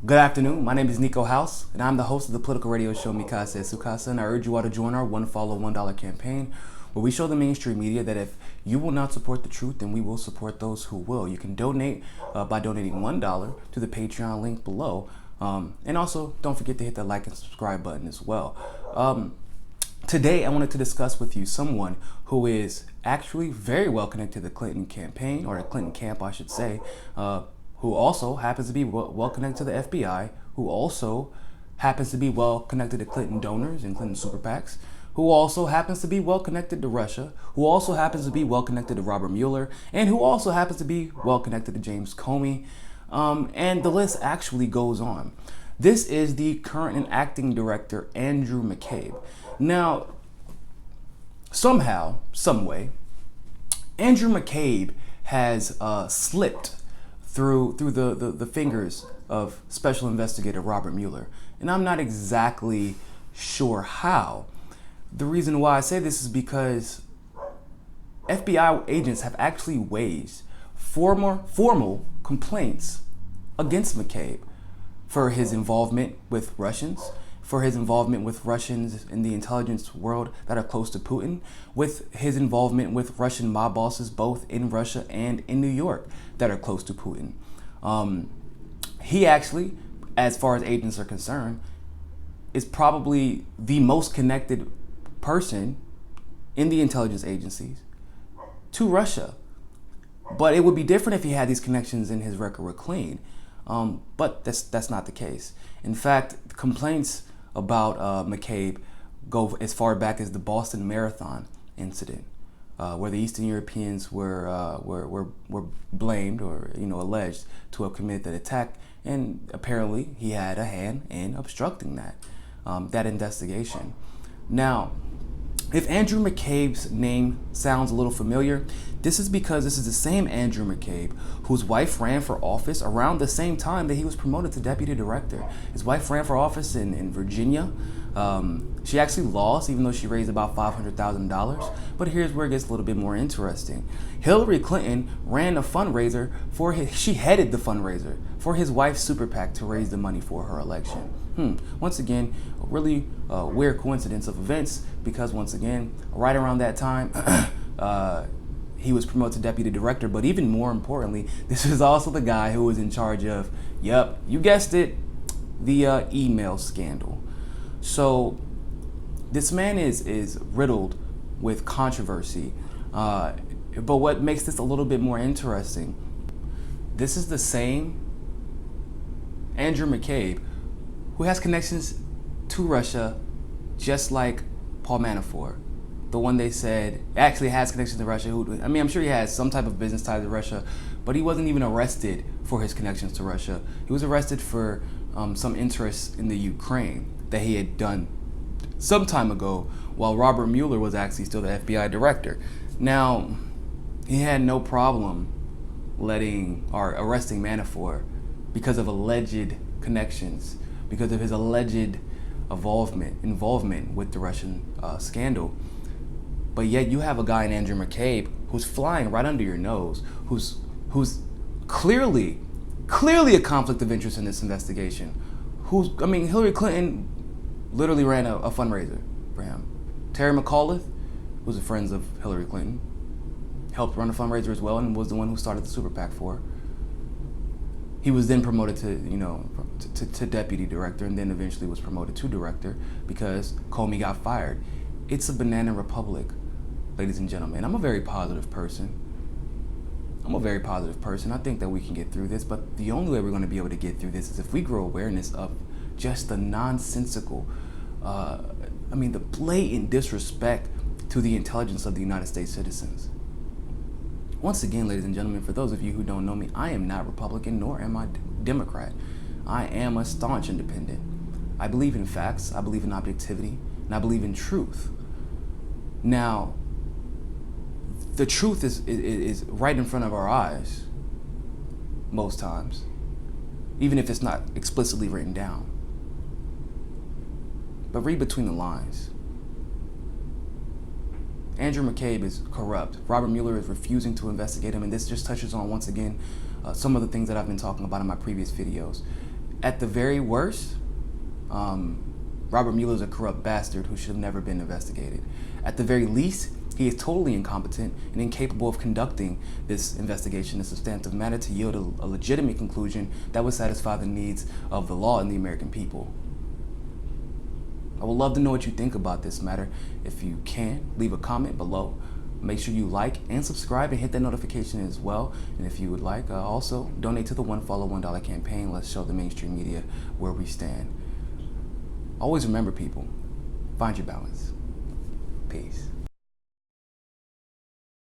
Good afternoon. My name is Niko House, and I'm the host of the political radio show Mikasa Sukasa, and I urge you all to join our One Follow $1 campaign, where we show the mainstream media that if you will not support the truth, then we will support those who will. You can donate by donating $1 to the Patreon link below, and also don't forget to hit the like and subscribe button as well. Today, I wanted to discuss with you someone who is actually very well connected to the Clinton campaign, or the Clinton camp, I should say, who also happens to be well connected to the FBI, who also happens to be well connected to Clinton donors and Clinton super PACs, who also happens to be well connected to Russia, who also happens to be well connected to Robert Mueller, and who also happens to be well connected to James Comey. And the list actually goes on. This is the current and acting director, Andrew McCabe. Now, somehow, some way, Andrew McCabe has slipped through the fingers of Special Investigator Robert Mueller. And I'm not exactly sure how. The reason why I say this is because FBI agents have actually waged formal complaints against McCabe for his involvement with Russians, for his involvement with Russians in the intelligence world that are close to Putin, with his involvement with Russian mob bosses both in Russia and in New York that are close to Putin. He actually, as far as agents are concerned, is probably the most connected person in the intelligence agencies to Russia. But it would be different if he had these connections and his record were clean. But that's not the case. In fact, complaints about McCabe go as far back as the Boston Marathon incident, where the Eastern Europeans were blamed or alleged to have committed that attack, and apparently he had a hand in obstructing that investigation. Now, if Andrew McCabe's name sounds a little familiar, this is because this is the same Andrew McCabe whose wife ran for office around the same time that he was promoted to deputy director. His wife ran for office in Virginia. She actually lost, even though she raised about $500,000. But here's where it gets a little bit more interesting. Hillary Clinton ran a fundraiser she headed the fundraiser for his wife's super PAC to raise the money for her election. Once again, a really weird coincidence of events, because once again, right around that time, he was promoted to deputy director. But even more importantly, this is also the guy who was in charge of, yep, you guessed it, the email scandal. So this man is riddled with controversy. But what makes this a little bit more interesting, this is the same Andrew McCabe who has connections to Russia, just like Paul Manafort, the one they said actually has connections to Russia. I'm sure he has some type of business ties to Russia, but he wasn't even arrested for his connections to Russia. He was arrested for some interest in the Ukraine that he had done some time ago, while Robert Mueller was actually still the FBI director. Now, he had no problem arresting Manafort because of alleged connections, because of his alleged involvement with the Russian scandal. But yet you have a guy in Andrew McCabe who's flying right under your nose, who's clearly a conflict of interest in this investigation. Hillary Clinton literally ran a fundraiser for him. Terry McAuliffe, who's a friend of Hillary Clinton, helped run a fundraiser as well and was the one who started the super PAC for her. He was then promoted to deputy director, and then eventually was promoted to director because Comey got fired. It's a banana republic, ladies and gentlemen. I'm a very positive person. I think that we can get through this, but the only way we're going to be able to get through this is if we grow awareness of just the nonsensical, the blatant disrespect to the intelligence of the United States citizens. Once again, ladies and gentlemen, for those of you who don't know me, I am not Republican, nor am I Democrat. I am a staunch independent. I believe in facts, I believe in objectivity, and I believe in truth. Now, the truth is right in front of our eyes, most times, even if it's not explicitly written down. But read between the lines. Andrew McCabe is corrupt. Robert Mueller is refusing to investigate him, and this just touches on, once again, some of the things that I've been talking about in my previous videos. At the very worst, Robert Mueller is a corrupt bastard who should have never been investigated. At the very least, he is totally incompetent and incapable of conducting this investigation in a substantive manner to yield a legitimate conclusion that would satisfy the needs of the law and the American people. I would love to know what you think about this matter. If you can, leave a comment below. Make sure you like and subscribe and hit that notification as well. And if you would like, also donate to the One Follow $1 campaign. Let's show the mainstream media where we stand. Always remember, people, find your balance. Peace.